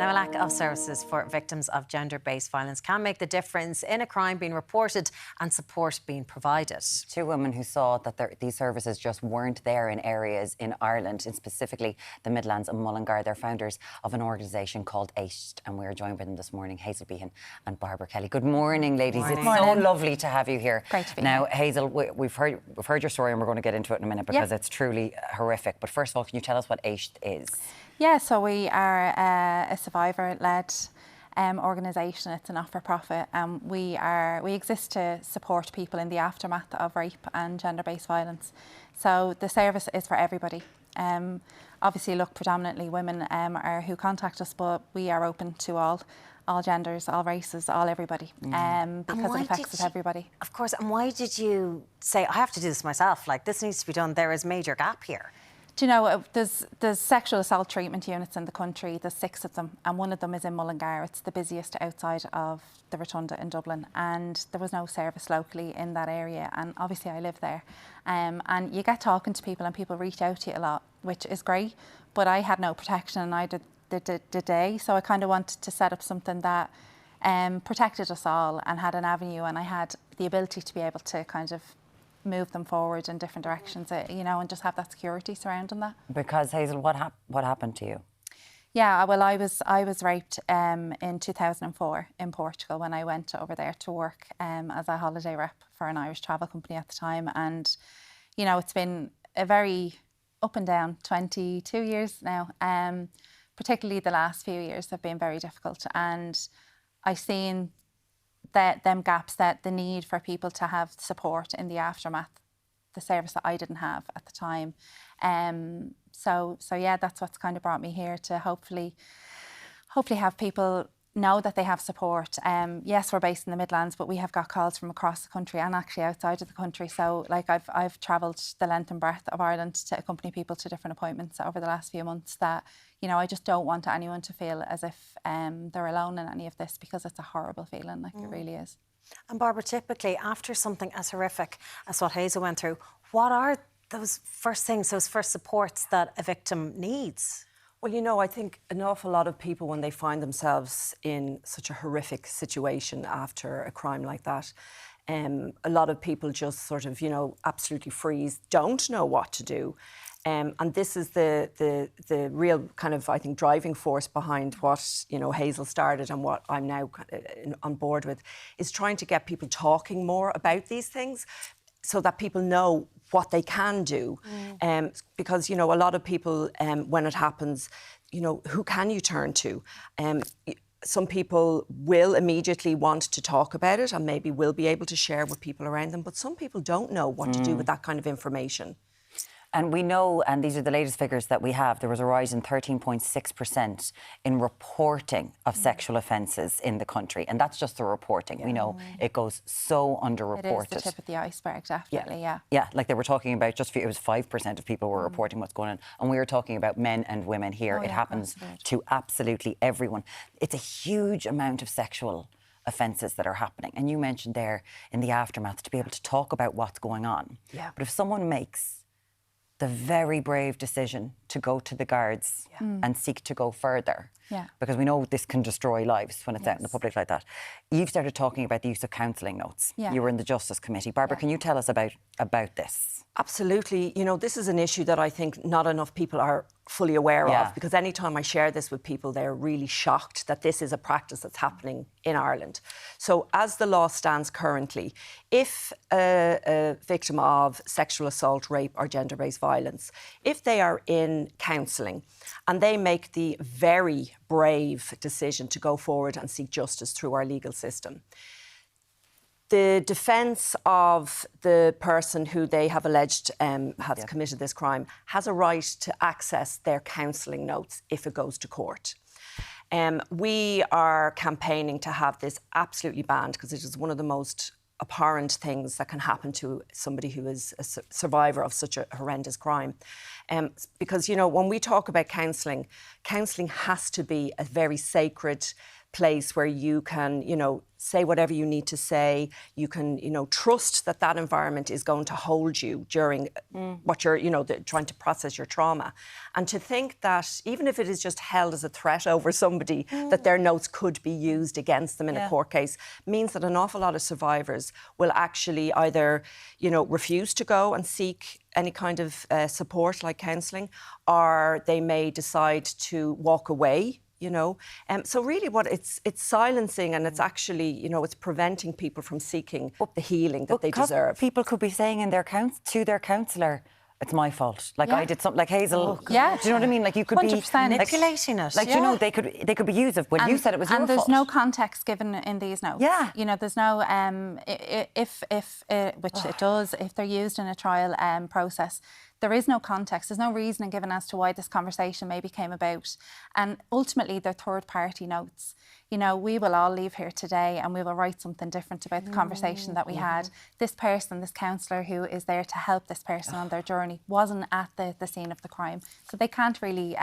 Now, a lack of services for victims of gender-based violence can make the difference in a crime being reported and support being provided. Two women who saw that these services just weren't there in areas in Ireland, and specifically the Midlands and Mullingar. They're founders of an organisation called Éist, and we're joined by them this morning, Hazel and Bairbre Kelly. Good morning, ladies. Good It's morning. so lovely to have you here. Great to be now, here. Hazel, we've heard your story, and we're going to get into it in a minute because it's truly horrific. But first of all, can you tell us what Éist is? Yeah, so we are a survivor-led organisation. It's a not-for-profit, and we exist to support people in the aftermath of rape and gender-based violence. So the service is for everybody. Obviously, look, predominantly women are who contact us, but we are open to all genders, all races, all everybody, because it affects everybody. Of course. And why did you say, I have to do this myself? Like, this needs to be done. There is a major gap here. Do you know, there's sexual assault treatment units in the country. There's 6 of them, and one of them is in Mullingar. It's the busiest outside of the Rotunda in Dublin, and there was no service locally in that area. And obviously, I live there, and you get talking to people, and people reach out to you a lot, which is great. But I had no protection, and I did the day, so I kind of wanted to set up something that protected us all and had an avenue, and I had the ability to be able to kind of move them forward in different directions, you know, and just have that security surrounding that. Because, Hazel, what happened to you? Yeah, well, I was raped in 2004 in Portugal when I went over there to work as a holiday rep for an Irish travel company at the time. And, you know, it's been a very up and down 22 years now. Particularly the last few years have been very difficult. And I've seen them gaps, that the need for people to have support in the aftermath, the service that I didn't have at the time. So yeah, that's what's kind of brought me here, to hopefully have people know that they have support. Yes, we're based in the Midlands, but we have got calls from across the country and actually outside of the country. So like I've travelled the length and breadth of Ireland to accompany people to different appointments over the last few months, that, you know, I just don't want anyone to feel as if they're alone in any of this, because it's a horrible feeling, like it really is. And Bairbre, typically after something as horrific as what Hazel went through, what are those first things, those first supports that a victim needs? Well, you know, I think an awful lot of people, when they find themselves in such a horrific situation after a crime like that, a lot of people just sort of, you know, absolutely freeze, don't know what to do. And this is the real kind of, I think, driving force behind what, you know, Hazel started and what I'm now on board with, is trying to get people talking more about these things so that people know what they can do. Because, you know, a lot of people, when it happens, you know, who can you turn to? Some people will immediately want to talk about it and maybe will be able to share with people around them, but some people don't know what to do with that kind of information. And we know, and these are the latest figures that we have, there was a rise in 13.6% in reporting of sexual offences in the country. And that's just the reporting. We know it goes so underreported. It is the tip of the iceberg, definitely, yeah. Yeah, like they were talking about, it was 5% of people were reporting what's going on. And we were talking about men and women here. It happens to absolutely everyone. It's a huge amount of sexual offences that are happening. And you mentioned there in the aftermath to be able to talk about what's going on. Yeah. But if someone makes the very brave decision to go to the guards and seek to go further, because we know this can destroy lives when it's out in the public like that. You've started talking about the use of counselling notes. You were in the Justice Committee. Bairbre, can you tell us about this? Absolutely. You know, this is an issue that I think not enough people are fully aware of, because anytime I share this with people, they're really shocked that this is a practice that's happening in Ireland. So as the law stands currently, if a victim of sexual assault, rape or gender-based violence, if they are in counselling and they make the very brave decision to go forward and seek justice through our legal system, the defence of the person who they have alleged has committed this crime has a right to access their counselling notes if it goes to court. We are campaigning to have this absolutely banned, because it is one of the most abhorrent things that can happen to somebody who is a survivor of such a horrendous crime. Because, you know, when we talk about counselling, counselling has to be a very sacred place where you can, say whatever you need to say. You can, trust that that environment is going to hold you during what you're, trying to process your trauma. And to think that even if it is just held as a threat over somebody, that their notes could be used against them in a court case, means that an awful lot of survivors will actually either, refuse to go and seek any kind of support like counselling, or they may decide to walk away. So really it's silencing, and it's actually, it's preventing people from seeking the healing that they deserve. People could be saying in to their counsellor, it's my fault. Like I did something, like Hazel. Do you know what I mean? Like you could 100%. be manipulating it. Like they could be used when you said it was your fault. And there's no context given in these notes. Yeah. There's no which it does if they're used in a trial process. There is no context. There's no reasoning given as to why this conversation maybe came about. And ultimately, they're third-party notes. We will all leave here today and we will write something different about the conversation that we had. This person, this counsellor who is there to help this person on their journey, wasn't at the scene of the crime. So they can't really,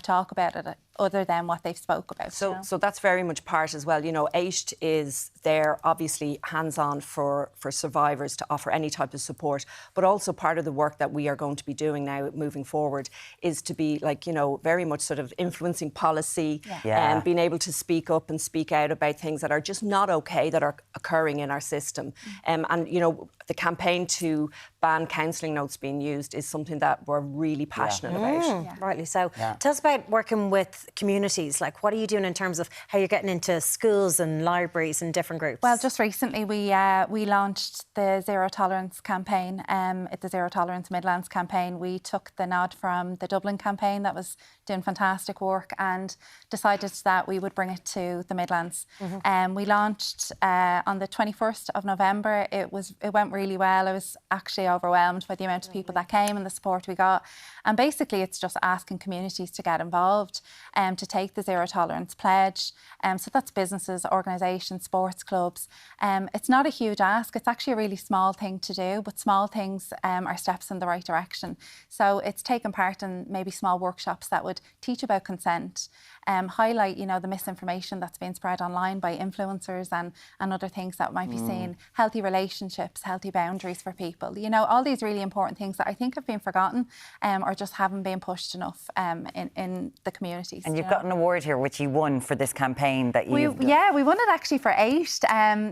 talk about it other than what they've spoke about. So that's very much part as well. Éist is there, obviously, hands-on for survivors to offer any type of support, but also part of the work that we are going to be doing now moving forward is to be very much sort of influencing policy and being able to speak up and speak out about things that are just not okay that are occurring in our system. And the campaign to ban counselling notes being used is something that we're really passionate about. Rightly so. Tell us about working with communities. Like, what are you doing in terms of how you're getting into schools and libraries and different groups? Well, just recently we launched the Zero Tolerance campaign. It's the Zero Tolerance Midlands campaign. We took the nod from the Dublin campaign that was doing fantastic work and decided that we would bring it to the Midlands. We launched on the 21st of November. It went really well. I was actually overwhelmed by the amount of people that came and the support we got. And basically it's just asking communities to get involved to take the Zero Tolerance pledge. So that's businesses, organisations, sports clubs. It's not a huge ask. It's actually a really small thing to do, but small things are steps in the right direction. So it's taking part in maybe small workshops that would teach about consent, highlight, the misinformation that's being spread online by influencers and other things that might be seen, healthy relationships, healthy boundaries for people. All these really important things that I think have been forgotten or just haven't been pushed enough in the communities. And you've got an award here, which you won for this campaign that you... we won it actually for Éist,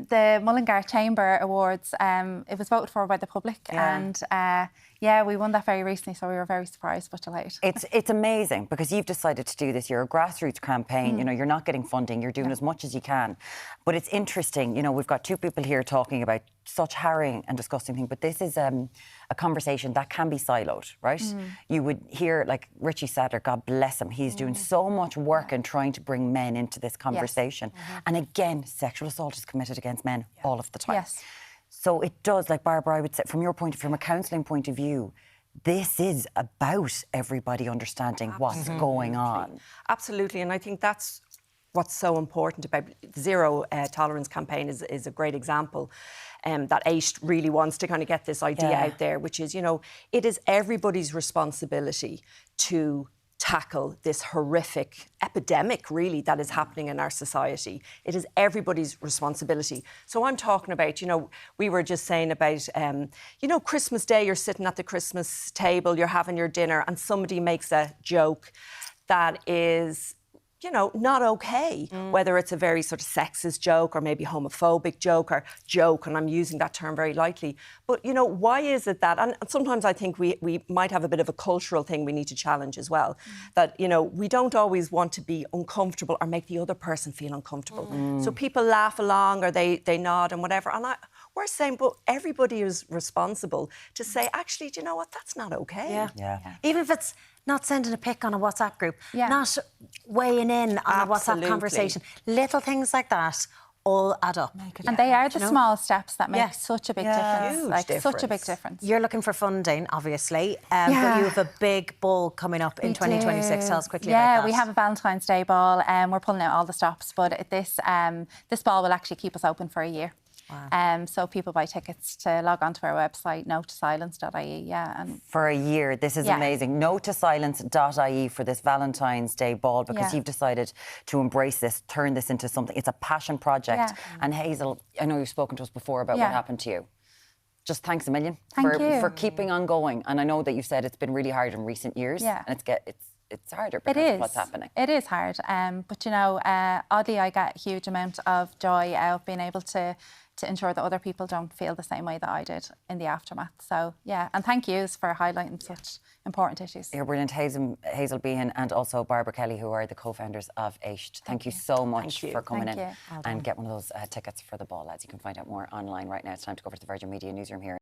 the Mullingar Chamber Awards. It was voted for by the public and we won that very recently, so we were very surprised but delighted. It's amazing because you've decided to do this. You're a grassroots campaign, you're not getting funding, you're doing as much as you can. But it's interesting, we've got two people here talking about such harrowing and disgusting things, but this is a conversation that can be siloed, right? You would hear, like Richie Sadler, God bless him, he's doing so much work in trying to bring men into this conversation. And again, sexual assault is committed against men all of the time. So it does, like Barbara, I would say, from a counselling point of view, this is about everybody understanding what's going on. Absolutely, and I think that's what's so important about the Zero Tolerance campaign is a great example. That Éist really wants to kind of get this idea out there, which is, it is everybody's responsibility to tackle this horrific epidemic, really, that is happening in our society. It is everybody's responsibility. So I'm talking about, we were just saying about, Christmas Day, you're sitting at the Christmas table, you're having your dinner, and somebody makes a joke that is... not okay, whether it's a very sort of sexist joke or maybe homophobic joke, and I'm using that term very lightly. But, why is it that, and sometimes I think we might have a bit of a cultural thing we need to challenge as well, that, we don't always want to be uncomfortable or make the other person feel uncomfortable. So people laugh along or they nod and whatever. And we're saying, but everybody is responsible to say, actually, do you know what, that's not okay. Even if it's not sending a pic on a WhatsApp group, not weighing in on a WhatsApp conversation. Little things like that all add up. And they are the small steps that make such a big difference. Such a big difference. You're looking for funding, obviously, but you have a big ball coming up in 2026. Tell us quickly about that. Yeah, we have a Valentine's Day ball and we're pulling out all the stops, but this ball will actually keep us open for a year. So people buy tickets to log onto our website, nottosilence.ie. Yeah, and for a year. This is amazing. Nottosilence.ie for this Valentine's Day ball, because you've decided to embrace this, turn this into something. It's a passion project. And Hazel, I know you've spoken to us before about what happened to you. Just thanks a million for keeping on going. And I know that you said it's been really hard in recent years. And it's harder because of what's happening. It is hard. But you know, oddly, I get a huge amount of joy out of being able to ensure that other people don't feel the same way that I did in the aftermath. So yeah, and thank yous for highlighting such important issues. You're brilliant, Hazel Behan and also Bairbre Kelly, who are the co-founders of Éist. Thank you so much for coming in and get one of those tickets for the ball, lads. You can find out more online right now. It's time to go over to the Virgin Media newsroom here.